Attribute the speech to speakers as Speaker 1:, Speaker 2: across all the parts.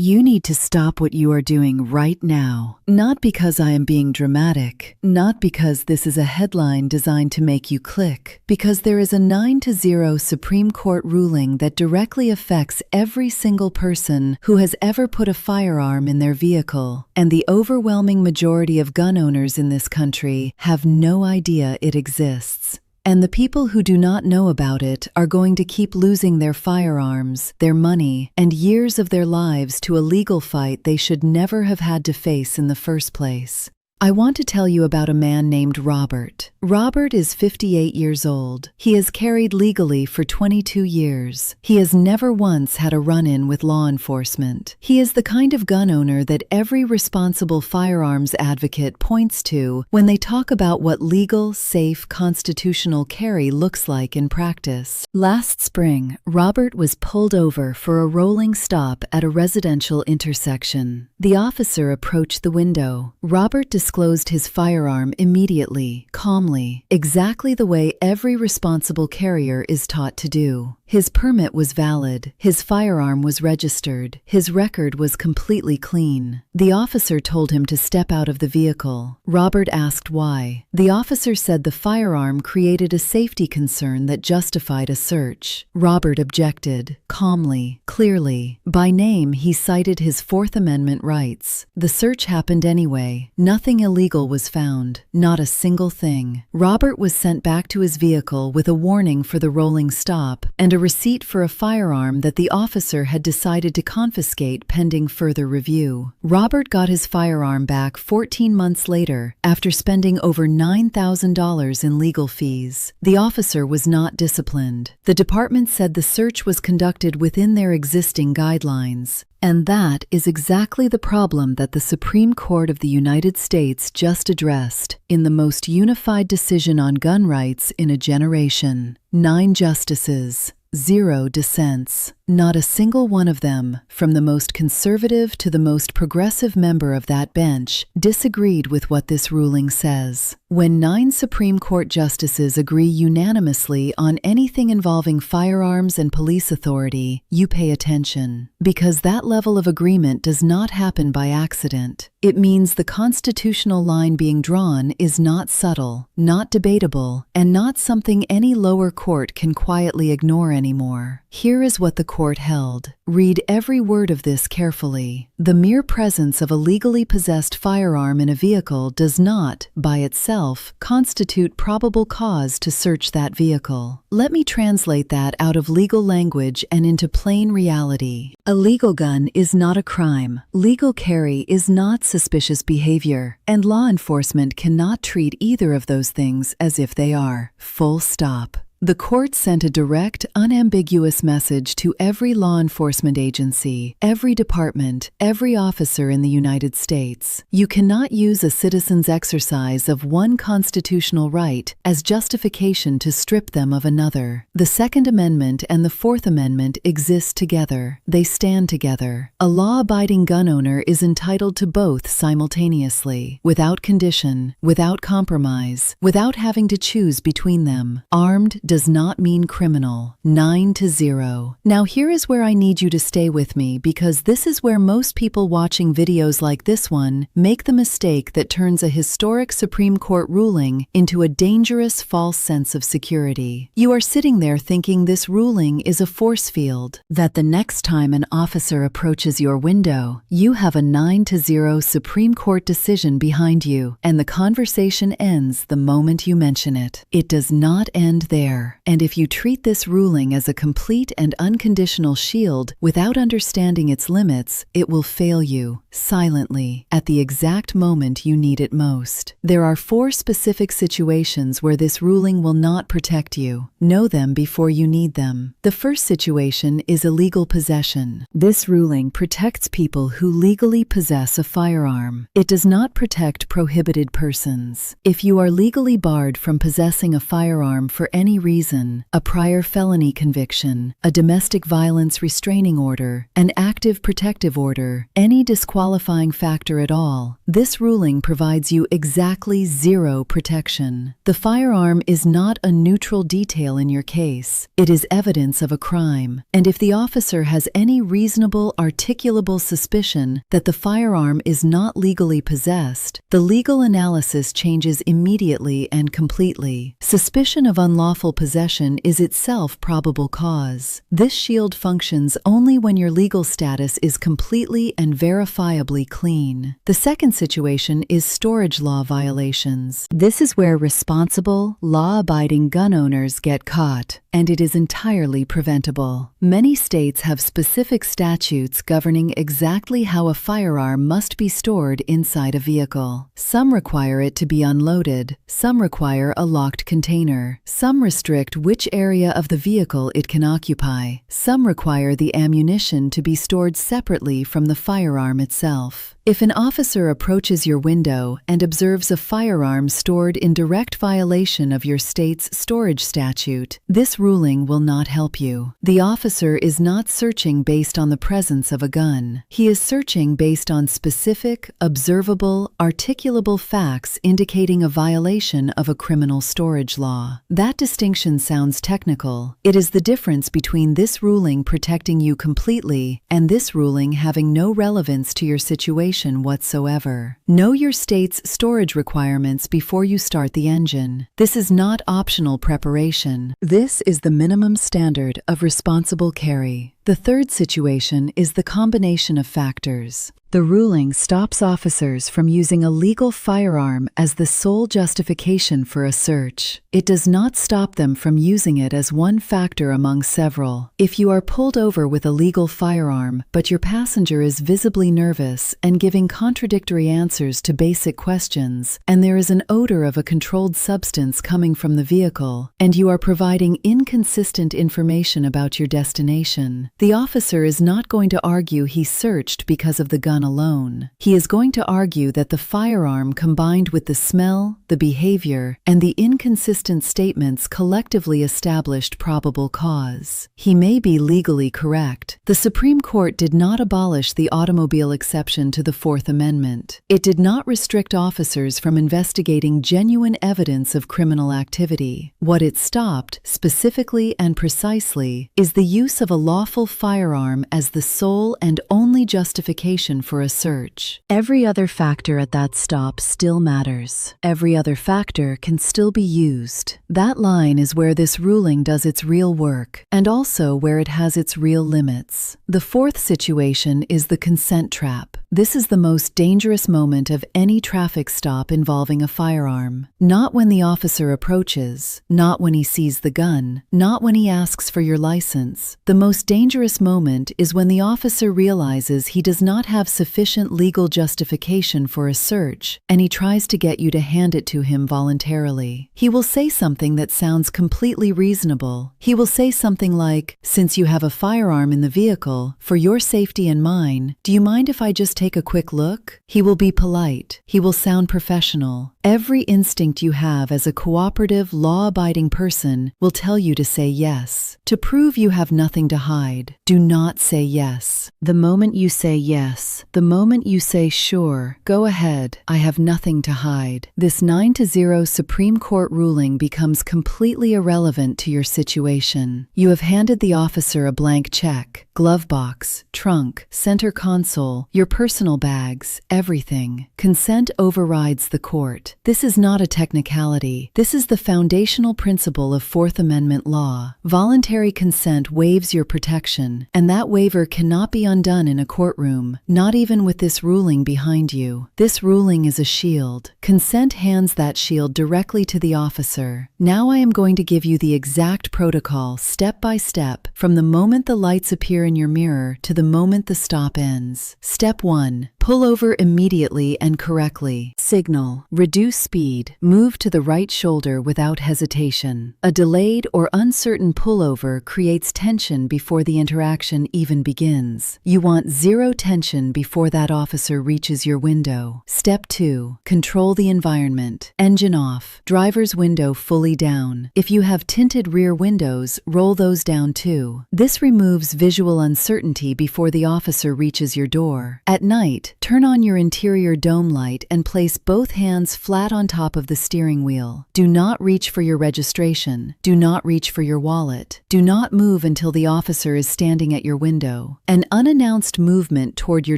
Speaker 1: You need to stop what you are doing right now. Not because I am being dramatic, not because this is a headline designed to make you click, because there is a 9-0 Supreme Court ruling that directly affects every single person who has ever put a firearm in their vehicle, and the overwhelming majority of gun owners in this country have no idea it exists. And the people who do not know about it are going to keep losing their firearms, their money, and years of their lives to a legal fight they should never have had to face in the first place. I want to tell you about a man named Robert. Robert is 58 years old. He has carried legally for 22 years. He has never once had a run-in with law enforcement. He is the kind of gun owner that every responsible firearms advocate points to when they talk about what legal, safe, constitutional carry looks like in practice. Last spring, Robert was pulled over for a rolling stop at a residential intersection. The officer approached the window. Robert disclosed his firearm immediately, calmly, exactly the way every responsible carrier is taught to do. His permit was valid, his firearm was registered, his record was completely clean. The officer told him to step out of the vehicle. Robert asked why. The officer said the firearm created a safety concern that justified a search. Robert objected, calmly, clearly. By name, he cited his Fourth Amendment rights. The search happened anyway. Nothing illegal was found, not a single thing. Robert was sent back to his vehicle with a warning for the rolling stop and a receipt for a firearm that the officer had decided to confiscate pending further review. Robert got his firearm back 14 months later after spending over $9,000 in legal fees. The officer was not disciplined. The department said the search was conducted within their existing guidelines. And that is exactly the problem that the Supreme Court of the United States just addressed in the most unified decision on gun rights in a generation. 9 justices, 0 dissents. Not a single one of them, from the most conservative to the most progressive member of that bench, disagreed with what this ruling says. When 9 Supreme Court justices agree unanimously on anything involving firearms and police authority, you pay attention. Because that level of agreement does not happen by accident. It means the constitutional line being drawn is not subtle, not debatable, and not something any lower court can quietly ignore anymore. Here is what the court held. Read every word of this carefully. The mere presence of a legally possessed firearm in a vehicle does not, by itself, constitute probable cause to search that vehicle. Let me translate that out of legal language and into plain reality. A legal gun is not a crime. Legal carry is not suspicious behavior, and law enforcement cannot treat either of those things as if they are. Full stop. The court sent a direct, unambiguous message to every law enforcement agency, every department, every officer in the United States. You cannot use a citizen's exercise of one constitutional right as justification to strip them of another. The Second Amendment and the Fourth Amendment exist together. They stand together. A law-abiding gun owner is entitled to both simultaneously, without condition, without compromise, without having to choose between them. Armed does not mean criminal. 9-0. Now here is where I need you to stay with me, because this is where most people watching videos like this one make the mistake that turns a historic Supreme Court ruling into a dangerous false sense of security. You are sitting there thinking this ruling is a force field, that the next time an officer approaches your window, you have a 9-0 Supreme Court decision behind you, and the conversation ends the moment you mention it. It does not end there. And if you treat this ruling as a complete and unconditional shield without understanding its limits, it will fail you, silently, at the exact moment you need it most. There are 4 specific situations where this ruling will not protect you. Know them before you need them. The first situation is illegal possession. This ruling protects people who legally possess a firearm. It does not protect prohibited persons. If you are legally barred from possessing a firearm for any reason, reason, a prior felony conviction, a domestic violence restraining order, an active protective order, any disqualifying factor at all, this ruling provides you exactly zero protection. The firearm is not a neutral detail in your case. It is evidence of a crime. And if the officer has any reasonable, articulable suspicion that the firearm is not legally possessed, the legal analysis changes immediately and completely. Suspicion of unlawful possession is itself probable cause. This shield functions only when your legal status is completely and verifiably clean. The second situation is storage law violations. This is where responsible, law-abiding gun owners get caught, and it is entirely preventable. Many states have specific statutes governing exactly how a firearm must be stored inside a vehicle. Some require it to be unloaded, some require a locked container, some restrict which area of the vehicle it can occupy, some require the ammunition to be stored separately from the firearm itself. If an officer approaches your window and observes a firearm stored in direct violation of your state's storage statute, this ruling will not help you. The officer is not searching based on the presence of a gun. He is searching based on specific, observable, articulable facts indicating a violation of a criminal storage law. That distinction sounds technical. It is the difference between this ruling protecting you completely and this ruling having no relevance to your situation whatsoever. Know your state's storage requirements before you start the engine. This is not optional preparation. This is the minimum standard of responsible carry. The third situation is the combination of factors. The ruling stops officers from using a legal firearm as the sole justification for a search. It does not stop them from using it as one factor among several. If you are pulled over with a legal firearm, but your passenger is visibly nervous and giving contradictory answers to basic questions, and there is an odor of a controlled substance coming from the vehicle, and you are providing inconsistent information about your destination, the officer is not going to argue he searched because of the gun alone. He is going to argue that the firearm combined with the smell, the behavior, and the inconsistent statements collectively established probable cause. He may be legally correct. The Supreme Court did not abolish the automobile exception to the Fourth Amendment. It did not restrict officers from investigating genuine evidence of criminal activity. What it stopped, specifically and precisely, is the use of a lawful firearm as the sole and only justification for a search. Every other factor at that stop still matters. Every other factor can still be used. That line is where this ruling does its real work, and also where it has its real limits. The fourth situation is the consent trap. This is the most dangerous moment of any traffic stop involving a firearm. Not when the officer approaches, not when he sees the gun, not when he asks for your license. The most dangerous moment is when the officer realizes he does not have sufficient legal justification for a search, and he tries to get you to hand it to him voluntarily. He will say something that sounds completely reasonable. He will say something like, "Since you have a firearm in the vehicle, for your safety and mine, do you mind if I just take a quick look?" He will be polite. He will sound professional. Every instinct you have as a cooperative, law-abiding person will tell you to say yes. To prove you have nothing to hide, do not say yes. The moment you say yes, the moment you say sure, go ahead, I have nothing to hide, this 9-0 Supreme Court ruling becomes completely irrelevant to your situation. You have handed the officer a blank check, glove box, trunk, center console, your personal bags, everything. Consent overrides the court. This is not a technicality. This is the foundational principle of Fourth Amendment law. Voluntary consent waives your protection, and that waiver cannot be undone in a courtroom, not even with this ruling behind you. This ruling is a shield. Consent hands that shield directly to the officer. Now I am going to give you the exact protocol, step by step, from the moment the lights appear in your mirror to the moment the stop ends. Step 1. Pull over immediately and correctly. Signal. Reduce speed. Move to the right shoulder without hesitation. A delayed or uncertain pullover creates tension before the interaction even begins. You want zero tension before that officer reaches your window. Step 2. Control the environment. Engine off. Driver's window fully down. If you have tinted rear windows, roll those down too. This removes visual uncertainty before the officer reaches your door. At night, turn on your interior dome light and place both hands flat on top of the steering wheel. Do not reach for your registration. Do not reach for your wallet. Do not move until the officer is standing at your window. An unannounced movement toward your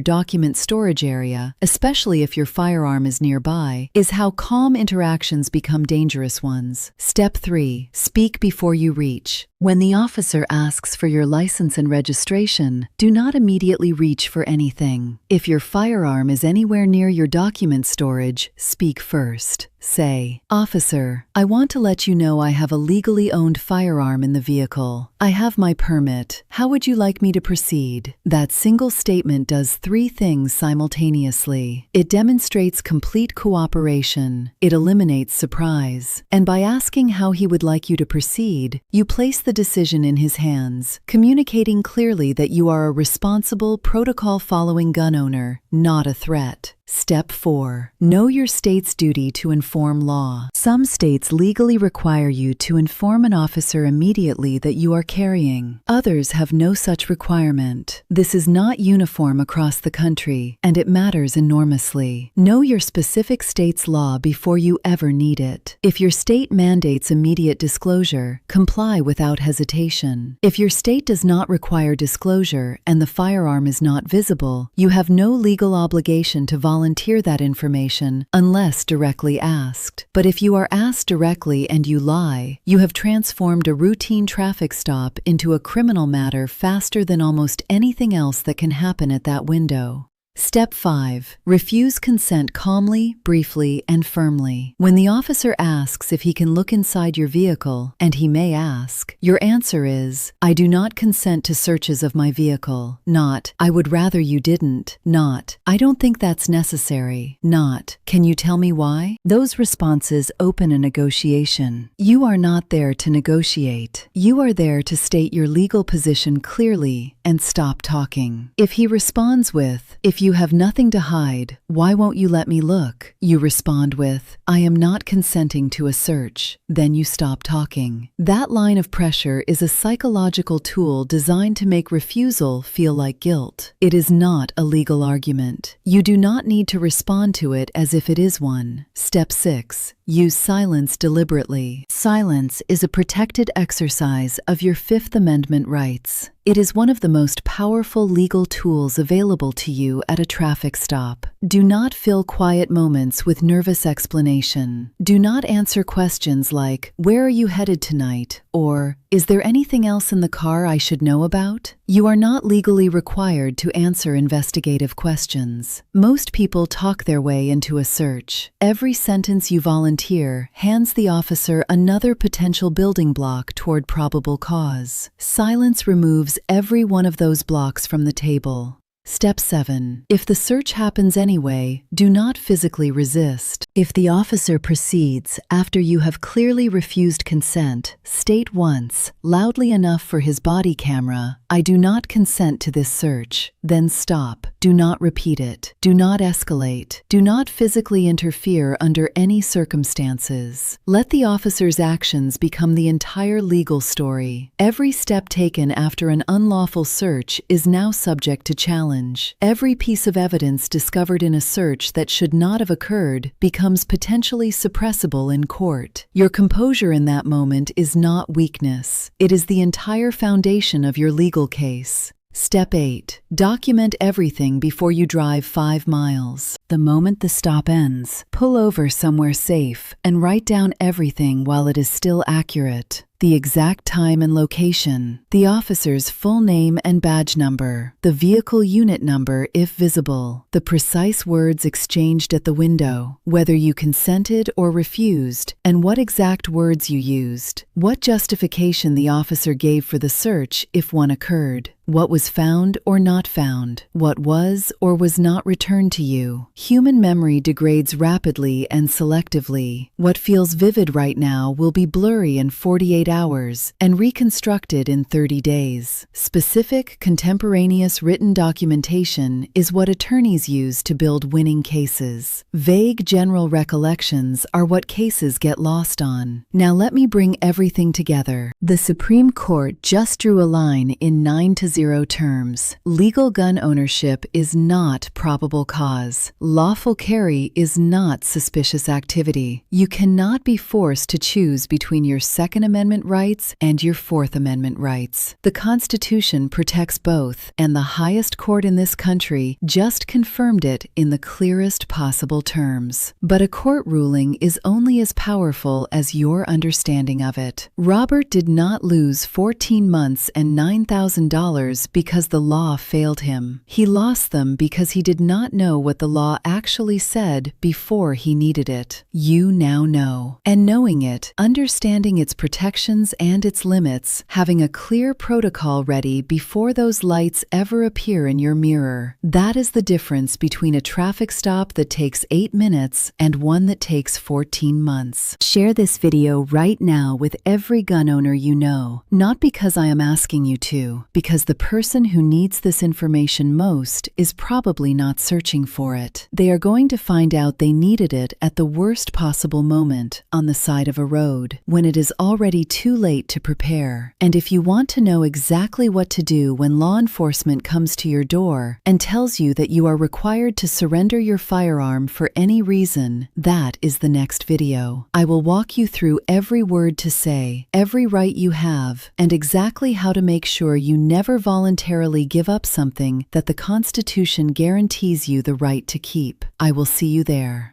Speaker 1: document storage area, especially if your firearm is nearby, is how calm interactions become dangerous ones. Step 3. Speak before you reach. When the officer asks for your license and registration, do not immediately reach for anything. If your firearm is anywhere near your document storage, speak first. Say, "Officer, I want to let you know I have a legally owned firearm in the vehicle. I have my permit. How would you like me to proceed?" That single statement does 3 things simultaneously. It demonstrates complete cooperation. It eliminates surprise. And by asking how he would like you to proceed, you place the decision in his hands, communicating clearly that you are a responsible, protocol-following gun owner, not a threat. Step 4. Know your state's duty to inform law. Some states legally require you to inform an officer immediately that you are carrying. Others have no such requirement. This is not uniform across the country, and it matters enormously. Know your specific state's law before you ever need it. If your state mandates immediate disclosure, comply without hesitation. If your state does not require disclosure and the firearm is not visible, you have no legal obligation to volunteer that information unless directly asked. But if you are asked directly and you lie, you have transformed a routine traffic stop into a criminal matter faster than almost anything else that can happen at that window. Step 5. Refuse consent calmly, briefly, and firmly. When the officer asks if he can look inside your vehicle, and he may ask, your answer is, "I do not consent to searches of my vehicle." Not, "I would rather you didn't." Not, "I don't think that's necessary." Not, "Can you tell me why?" Those responses open a negotiation. You are not there to negotiate. You are there to state your legal position clearly and stop talking. If he responds with, "If you have nothing to hide, why won't you let me look?" you respond with, "I am not consenting to a search." Then you stop talking. That line of pressure is a psychological tool designed to make refusal feel like guilt. It is not a legal argument. You do not need to respond to it as if it is one. Step 6. Use silence deliberately. Silence is a protected exercise of your Fifth Amendment rights. It is one of the most powerful legal tools available to you at a traffic stop. Do not fill quiet moments with nervous explanation. Do not answer questions like, "Where are you headed tonight?" or "Is there anything else in the car I should know about?" You are not legally required to answer investigative questions. Most people talk their way into a search. Every sentence you volunteer hands the officer another potential building block toward probable cause. Silence removes every one of those blocks from the table. Step 7. If the search happens anyway, do not physically resist. If the officer proceeds after you have clearly refused consent, state once, loudly enough for his body camera, "I do not consent to this search." Then stop. Do not repeat it. Do not escalate. Do not physically interfere under any circumstances. Let the officer's actions become the entire legal story. Every step taken after an unlawful search is now subject to challenge. Every piece of evidence discovered in a search that should not have occurred becomes potentially suppressible in court. Your composure in that moment is not weakness. It is the entire foundation of your legal case. Step 8. Document everything before you drive 5 miles. The moment the stop ends, pull over somewhere safe and write down everything while it is still accurate. The exact time and location, the officer's full name and badge number, the vehicle unit number if visible, the precise words exchanged at the window, whether you consented or refused, and what exact words you used, what justification the officer gave for the search if one occurred. What was found or not found? What was or was not returned to you? Human memory degrades rapidly and selectively. What feels vivid right now will be blurry in 48 hours and reconstructed in 30 days. Specific, contemporaneous written documentation is what attorneys use to build winning cases. Vague general recollections are what cases get lost on. Now let me bring everything together. The Supreme Court just drew a line in 9-0 terms. Legal gun ownership is not probable cause. Lawful carry is not suspicious activity. You cannot be forced to choose between your Second Amendment rights and your Fourth Amendment rights. The Constitution protects both, and the highest court in this country just confirmed it in the clearest possible terms. But a court ruling is only as powerful as your understanding of it. Robert did not lose 14 months and $9,000 because the law failed him. He lost them because he did not know what the law actually said before he needed it. You now know. And knowing it, understanding its protections and its limits, having a clear protocol ready before those lights ever appear in your mirror. That is the difference between a traffic stop that takes 8 minutes and one that takes 14 months. Share this video right now with every gun owner you know, not because I am asking you to, because the person who needs this information most is probably not searching for it. They are going to find out they needed it at the worst possible moment, on the side of a road, when it is already too late to prepare. And if you want to know exactly what to do when law enforcement comes to your door and tells you that you are required to surrender your firearm for any reason, that is the next video. I will walk you through every word to say, every right you have, and exactly how to make sure you never voluntarily give up something that the Constitution guarantees you the right to keep. I will see you there.